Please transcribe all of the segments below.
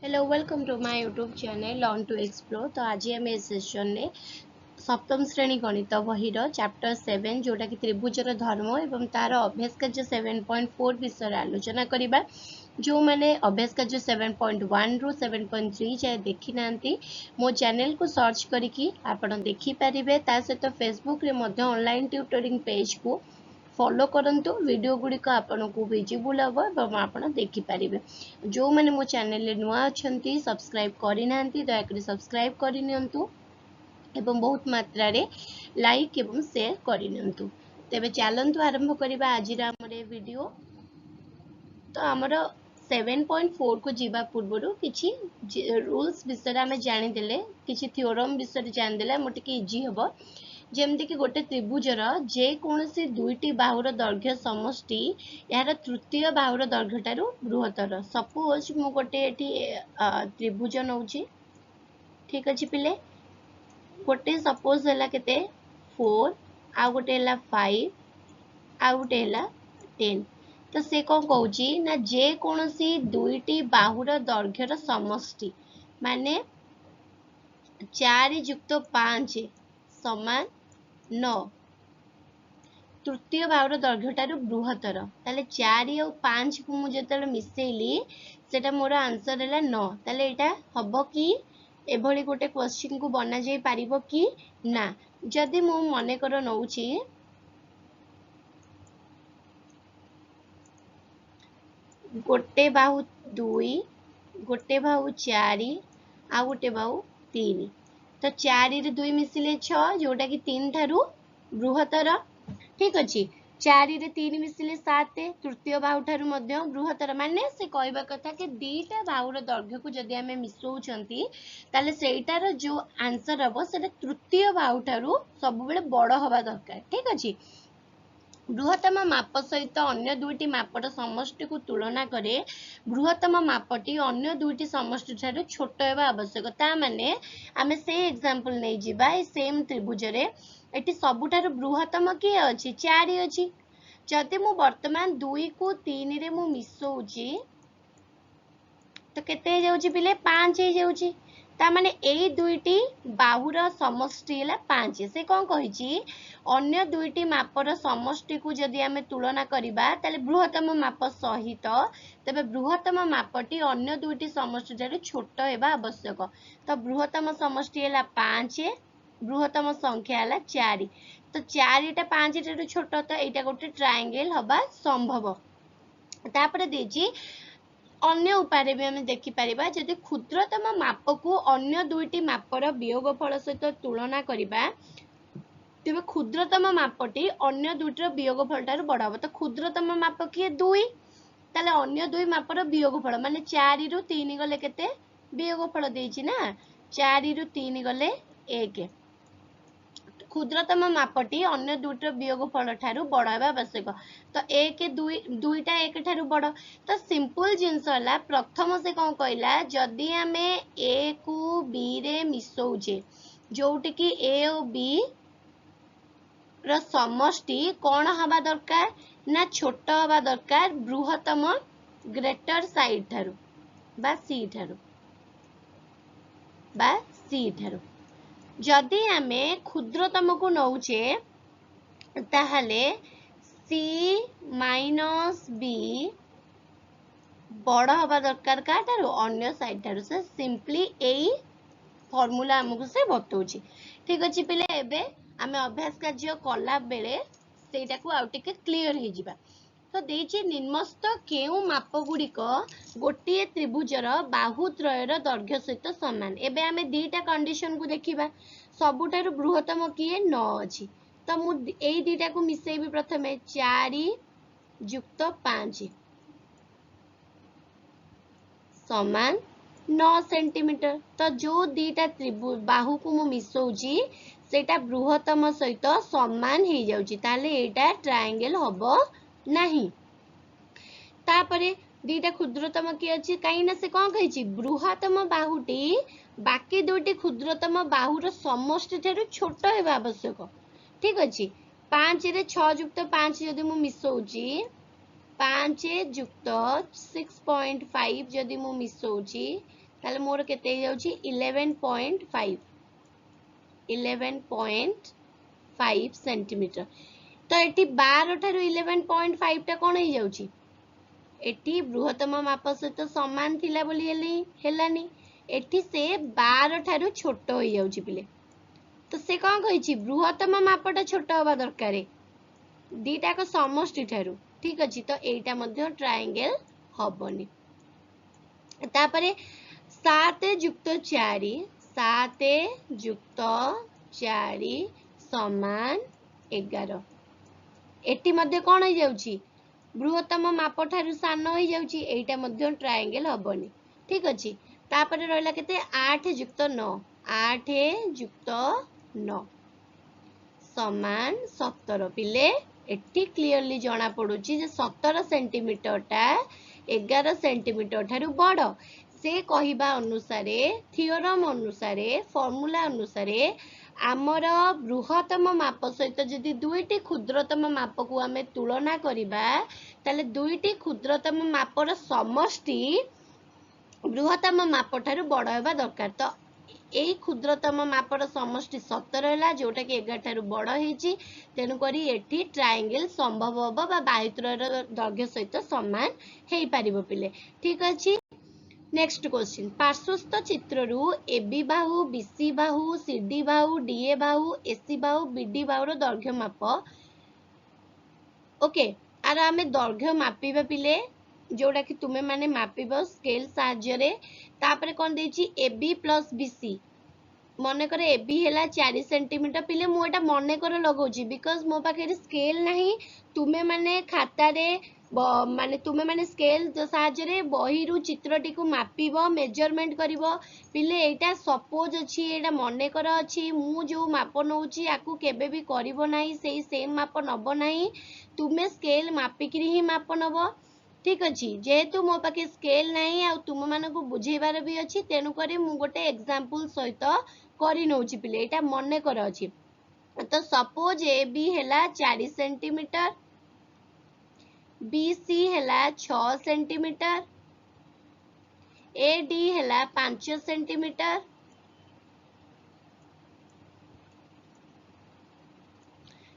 Hello, welcome to my YouTube channel Learn to Explore. तो आज आम सेशन में सप्तम श्रेणी गणित बहिर चैप्टर 7 जोटा कि त्रिभुजर धर्म एवं तार अभ्यास कार्य 7.4 विषय आलोचना करबा। जो मैंने अभ्यास कार्य 7.1 रु 7.3 जाए देखी ना मो चैनल को सर्च करिकी आपण देखि पारिबे। ता सहित फेसबुक रे मध्य ऑनलाइन ट्यूटरिंग पेज को फॉलो करंतु वीडियो गुड़िक आपन को विजिबल हम और आपन देखि पारिबे। जो मैंने मो चैनल रे नुआ अछंती सब्सक्राइब करि नांती दया करी सब्सक्राइब करि नियंतु एवं बहुत मात्रा रे लाइक एवं शेयर करि नियंतु। तेबे चलंतु आरंभ करिबा आजिरा हमरे वीडियो। तो हमर 7.4 को जीवा पूर्वरु किछि रूल्स विषय आमे जानि देले किछि थ्योरम विषय जानि देले मोटे कि इजी हबो। जेमती कि गोटे त्रिभुजर जे कोनोसी दुईटी बाहुर दैर्घ्य समष्टि यार तृतीय बाहुर दैर्घ्य ठारू बृहत्तर। सपोज मु गोटे एठी त्रिभुज नउची, ठीक अछि पिले। गोटे सपोज हला केते 4 आ गोटे हला 5 आ गोटे हला 10। तो से कोन कहूची ना जे कोनोसी दुईटी बाहुर दैर्घ्यर समष्टि माने 4 युक्त 5 समान 9 तृतीय बाहुर दैर्घ्य ठारू बृहत्तर। ताले 4 और 5 को मु जेतले मिसेइली सेटा मोर आंसर हैला 9। ताले एटा हबो कि एभली गोटे क्वेश्चन को बना जाई पारिबो कि ना। जदि मु मने कर नउची गोटे बाहु 2 गोटे बाहु 4 आ गोटे बाहु 3 तो 4 रे 2 मिसिले 6 जोटा कि 3 ठारू बृहत्तर, ठीक अछि। 4 रे 3 मिसिले 7 तृतीय बाहु ठारू मध्य बृहत्तर। माने से कहबा कथा कि दीटा बाहुर दैर्घ्य को जदि हमें मिसौचंती ताले सेटार जो आंसर हबो सेटा तृतीय बाहु ठारू सब बेले बड़ हवा दरकार, ठीक अछि। बृहत्तम माप सहित अन्य दुईटी मापर समष्टि को तुलना करे बृहत्तम मापटी अन्य दुईटी समष्टि ठारू छोट हेबा आवश्यक। ता माने आमे से एग्जांपल नै जिबा ए सेम त्रिभुज रे एटी सबुठारू बृहत्तम के अछि 4 अछि। जदि मु वर्तमान 2 को 3 रे मु मिसौची तो केते हे जाउची पिले 5 हे जाउची। ता माने एई दुईटी बाहुर समष्टि हला 5। से कोन कहिची अन्य दुईटी मापर समष्टि को जदि आमे तुलना करिबा ताले बृहत्तम माप सहित तबे बृहत्तम मापटी अन्य दुईटी समष्टि ठारू छोट हेबा आवश्यक। तो बृहत्तम समष्टि हला 5 बृहत्तम संख्या हला 4। तो 4 टा 5 ठारू छोट तो एटा गोटे ट्रायंगल हबा संभव। तापर देजी अन्य उपाय भी हमें देखि परिबा जदि क्षुद्रतम माप को अन्य दुईटी मापर वियोगफल सहित तुलना करिबा तेबे क्षुद्रतम मापटी अन्य दुईटर वियोगफल ठारू बड़ हबो। तो क्षुद्रतम माप किए 2 ताले अन्य दुई मापर वियोगफल माने 4 रु 3 गले केते वियोगफल देछि ना 4 रु 3 गले 1। क्षुद्रतम मापटी अन्य दुईटर वियोगफल ठारू बड़ हेबा आवश्यक। तो 1 दुईटा 1 ठारू बड़। तो सिंपल जिंस हला प्रथम से कोन कहला जदि हमें a को b रे मिसौचे जोटी कि a और b र समष्टि कोन हवा दरकार ना छोट हवा दरकार बृहत्तम ग्रेटर साइड ठारू बा c ठारू। जदि आमे क्षुद्रतम को नौचे ताहले c माइनस b बड़ हवा दरकार का ठारू अन्य साइड ठारू। से सिंपली एई फार्मूला हमको से बतौची, ठीक अछि पिले। एबे आमे अभ्यास कार्य कला बेले सेटा को आउ टिके क्लियर हे जिबा। तो देछि निम्नस्थ केउ माप गुड़िक गोटे त्रिभुजर बाहुत्रयर दैर्घ्य सहित समान। एबे आमे दीटा कंडीशन को देखिबा सबुठारू बृहत्तम किए 9 अछि। तो मु एई दीटा को मिसेइबी प्रथमे 4 युक्त 5 समान 9 सेंटीमीटर। तो जो दीटा त्रिभुज बाहु को मु मिसौची सेटा बृहत्तम सहित समान हे जाउची ताले एटा ट्रायंगल हबो नाही। तापरे दीटा क्षुद्रतम की अछि काई ना से कोन कहिची बृहत्तम बाहुटी बाकी दुईटी क्षुद्रतम बाहुर समष्टि ठारू छोट हेबा आवश्यक, ठीक अछि। 5 रे 6 युक्त 5 यदि मु मिसौची 5 युक्त 6.5 जदि मु मिसौची ताले मोर केते हो जाउची 11.5 11.5 सेंटीमीटर। तो एटी 12 ठारू 11.5 टा कोन हो जाउची एटी बृहत्तम माप सहित समान थिला बोली हेलानी एटी से 12 ठारू छोट हो जाउची पिले। तो से कौन कही बृहत्तम मापटा छोट हवा दरकार दीटा को समष्टि ठारू ठीक अच्छी। तो एटा मध्य ट्रायंगल हबनी। तापरे 7 युक्त 4 7 युक्त 4 समान 11 एटी मध्य कौन हो जाउची बृहत्तम माप ठारू सान हो जाउची एटा मध्य ट्रायंगल हबनी ठीक अच्छी। तापरे रहला केते 8 युक्त 9 8 युक्त 9 समान 17 पिले एटी क्लियरली जना पड़ुची जे 17 सेंटीमीटर टा 11 सेंटीमीटर ठारू बड़ से कहिबा अनुसारे थियोरम अनुसारे फॉर्मूला अनुसारे आमर बृहत्तम माप सहित जदि दुईटी क्षुद्रतम माप को आमे तुलना करिबा ताले दुईटी क्षुद्रतम मापर समष्टि बृहत्तम माप ठारू बड़ हेबा दरकार। तो एई क्षुद्रतम मापर समष्टि 17 है जोटा कि 11 ठारू बड़ होईची तेनु करी एठी ट्रायंगल संभव हबो बा बाहुतर दैर्घ्य सहित समान हेई पारिबो पिले ठीक अछि। नेक्स्ट क्वेश्चन पार्श्वस्थ चित्र रु एबी बाहु बीसी बाहु सीडी बाहु डीए बाहु एसी बाहु बीडी बाहु दैर्घ्य माप ओके आर आमे दैर्घ्य मापिबा पिले जोड़ा कि तुमे माने मापिबो स्केल साहाय्य रे। तापरे कोन देछि एबी प्लस बीसी मने करे एबी हैला 4 सेंटीमीटर पिले मु एटा मने करे लगौची बिकॉज़ मो पाखे स्केल नाही तुमे माने खाता रे माने तुमे माने स्केल साहाय्य रे बही रु चित्रटी को मापिबो मेजरमेंट करिवो पिले एटा सपोज अछि एटा मने कर अछि मु जो माप नउची आकु केबे भी करिवो नाही सेही सेम माप नबो नाही तुमे स्केल मापिकरी ही माप नबो ठीक अच्छी। जेहेतु मो पाखे स्केल नाही आ तुम मानकु बुझेबार भी अछि तेनु करे मु गोटे एग्जांपल सहित करि नउची पिले एटा मने कर अछि। तो सपोज ए बी हैला 4 सेंटीमीटर बी सी हैला 6 सेंटीमीटर ए डी हैला 5 सेंटीमीटर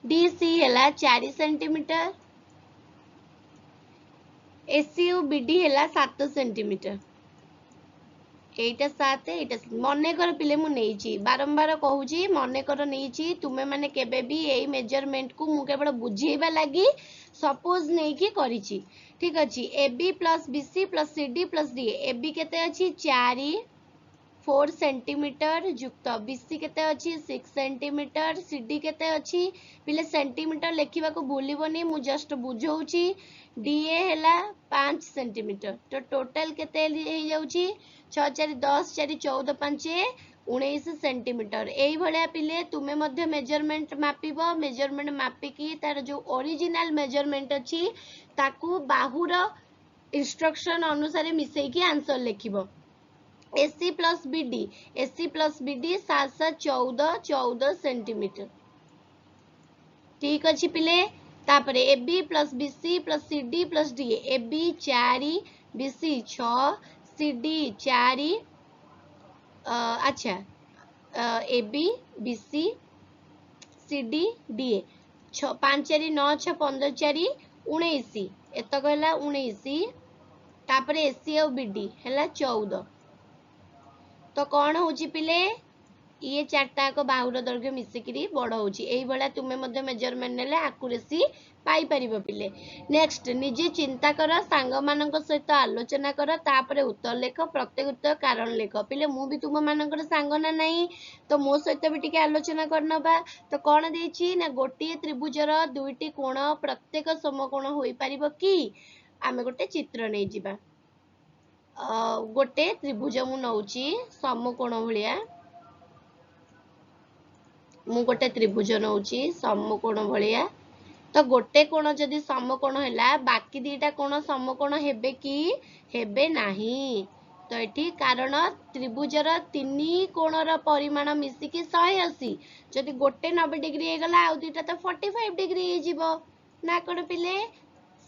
डी सी हैला 4 सेंटीमीटर एसीयू बीडी हैला 7 सेंटीमीटर एटा 7 एटा मने कर पिले मु नेइची बारंबार कहूची मने कर नेइची तुमे माने केबे भी एई मेजरमेंट को मु केवल बुझेबा लागि सपोज नै की करिची ठीक अछि। AB plus BC plus CD plus D AB केते अछि 4 सेंटीमीटर युक्त बीसी केते अछि 6 सेंटीमीटर सीडी केते अछि पिले सेंटीमीटर लेखिबा को भूलिबोनी मु जस्ट बुझौची डीए हैला 5 सेंटीमीटर। तो टोटल केते हे जाउची 6 4 10 4 14 5 19 सेंटीमीटर एई भलिया पिले तुमे मध्य मेजरमेंट मापिबो मेजरमेंट मापिकी तार जो ओरिजिनल मेजरमेंट अछि ताकू बाहुर इंस्ट्रक्शन अनुसार मिसेई की आंसर लिखिबो। एसी प्लस बीडी 7 7 14 सेंटीमीटर ठीक अछि पिले। तापरे AB plus BC plus CD plus D AB 4 BC 6 CD 4 अच्छा एबी बीसी सीडी डी 5 4 9 6 15 4 19 एतक हैला 19 तापरे एसी और बीडी हैला 14 तो कौन होची पिले ये चारटा को बाहुर दैर्घ्य मिसिकिरी बड़ होची एई भला तुमे मध्य मेजरमेंट नेले एक्यूरेसी पाई परिबो पिले। नेक्स्ट निजे चिंता कर सांग मानक सहित आलोचना कर तापरे उत्तर लेख प्रत्येक उत्तर कारण लेख पिले मु भी तुम मानकर सांग ना नहीं तो मो सहित भी टिके आलोचना करनबा। तो कौन देछि ना गोटे त्रिभुजर दुईटी कोण प्रत्येक समकोण होई परिबो कि आमे गोटे चित्र नै जिबा गोटे त्रिभुज मु नउची समकोण भलिया मु गोटे त्रिभुज नउची समकोण भलिया तो गोटे कोण जदि समकोण हैला बाकी दीटा कोण समकोण हेबे कि हेबे नाही। तो एठी कारण त्रिभुजर तीनी कोणर परिमाण मिसिकी 180 जदि गोटे 90 डिग्री हे गला आ दीटा तो 45 डिग्री हे जिवो ना कोन पिले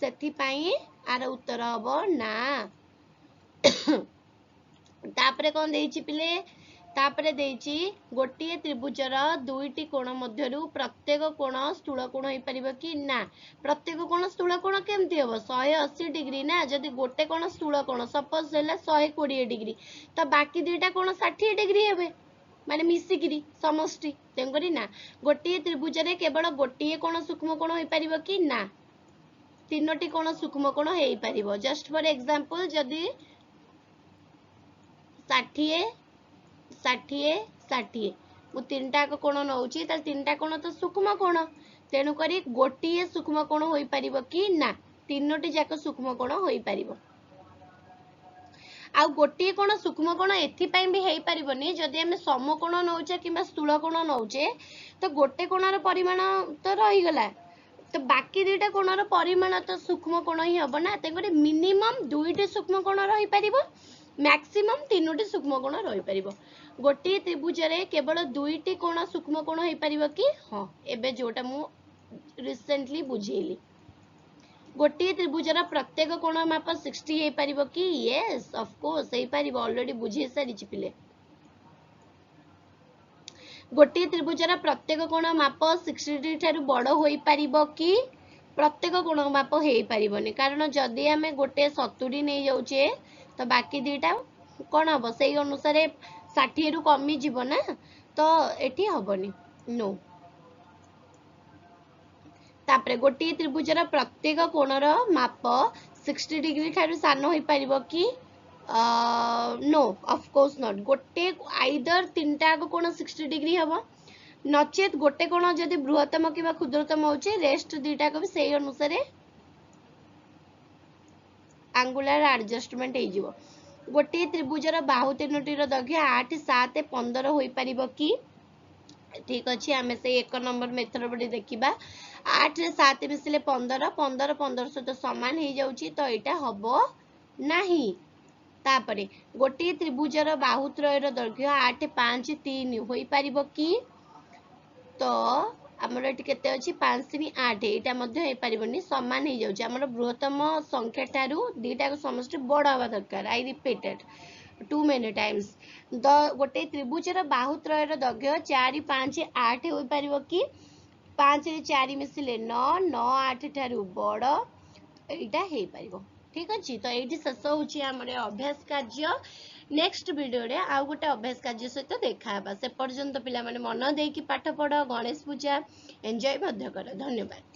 सेथि पई आर उत्तर हबो ना। तापरे कौन देइछि पिले तापरे देइछि गोटिए त्रिभुजर दुईटी कोण मध्यरु प्रत्येक कोण स्थूल कोण होई परिबो कि ना प्रत्येक कोण स्थूल कोण केमती हबो 180 डिग्री ना जदि गोटे कोण स्थूल कोण सपोज हैला 120 डिग्री तो बाकी दुईटा कोण 60 डिग्री हेबे माने मिसिकिरी समष्टि तेंगरी ना गोटिए त्रिभुजरे केवल गोटिए कोण सूक्ष्म कोण होई परिबो कि ना तीनोटी कोण सूक्ष्म कोण हेई परिबो जस्ट फॉर एग्जांपल जदि 60 60 60 मु तीनटा कोण नउची त तीनटा कोण तो सूक्ष्म कोण तेनु करी गोटिए सूक्ष्म कोण होई परिबो कि ना तीनोटी जाक सूक्ष्म कोण होई परिबो आ गोटिए कोण सूक्ष्म कोण एथि पई भी हेई परिबोनी जदि हम समकोण नउचे किबा स्थूल कोण नउचे तो गोटे कोणर परिमाण तो रही गला तो बाकी दुईटा कोणर परिमाण तो सूक्ष्म कोण ही हबो ना तेगरे मिनिमम दुईटी सूक्ष्म कोण रही परिबो मैक्सिमम तीनोटी सूक्ष्म कोण रही परिबो गोटे त्रिभुजरे केवल दुईटी कोण सूक्ष्म कोण होई परिबो कि हां एबे जोटा मु रिसेंटली बुझेली गोटे त्रिभुजर प्रत्येक कोण माप 60 हे परिबो कि यस ऑफ कोर्स हे परिबो ऑलरेडी बुझे सारी पिले गोटे त्रिभुजर प्रत्येक कोण माप 60 ठारू बड़ होई परिबो कि प्रत्येक कोण माप हेई परिबोनी कारण जदि हमें गोटे 70 नहीं जाउचे तो बाकी दुईटा कौन हम से अनुसार 60 रु कमी जीव ना तो एटी हबनी नो तापरे गोटे त्रिभुजर प्रत्येक कोणर माप 60 डिग्री ठारू सान होई परिबो कि नो ऑफ कोर्स नॉट गोटे आइदर तीनटा कोण 60 डिग्री हबो नचेत गोटे कोण जदि बृहत्तम किबा क्षुद्रतम होचे रेस्ट दुईटा को भी सेही अनुसार एंगुलर एडजस्टमेंट हे जिवो गोटे त्रिभुजर बाहु तीनोटीर दैर्घ्य 8 7 15 होई परिबो कि ठीक अछि हमें से 1 नंबर मेथड बडी देखिबा 8 रे 7 मिसले 15 15 15 सहित समान हे जाउची तो एटा हबो नाही तापरे गोटे त्रिभुजर बाहु त्रयर दैर्घ्य 8 5 3 होई परिबो कि तो आमर एटी केते अछि 5 3 8 एटा मध्ये हे परिबोनी समान हे जाउची आमर बृहत्तम संख्या ठारू दीटा को समष्टि बड़ हवा दरकार I repeated too many times द गोटे त्रिभुजर बाहु त्रयर दैर्घ्य 4 5 8 होई परिबो कि 5 रे 4 मिसिले 9 9 8 ठारू बड़ एटा हे परिबो ठीक अछि तो एटी शेष होची हमरे अभ्यास कार्य नेक्स्ट वीडियो रे आउ गोटे अभ्यास कार्य सहित देखा से पर्यंत पिला माने मन देकी पाठ पढ़ गणेश पूजा एंजॉय मध्य कर धन्यवाद।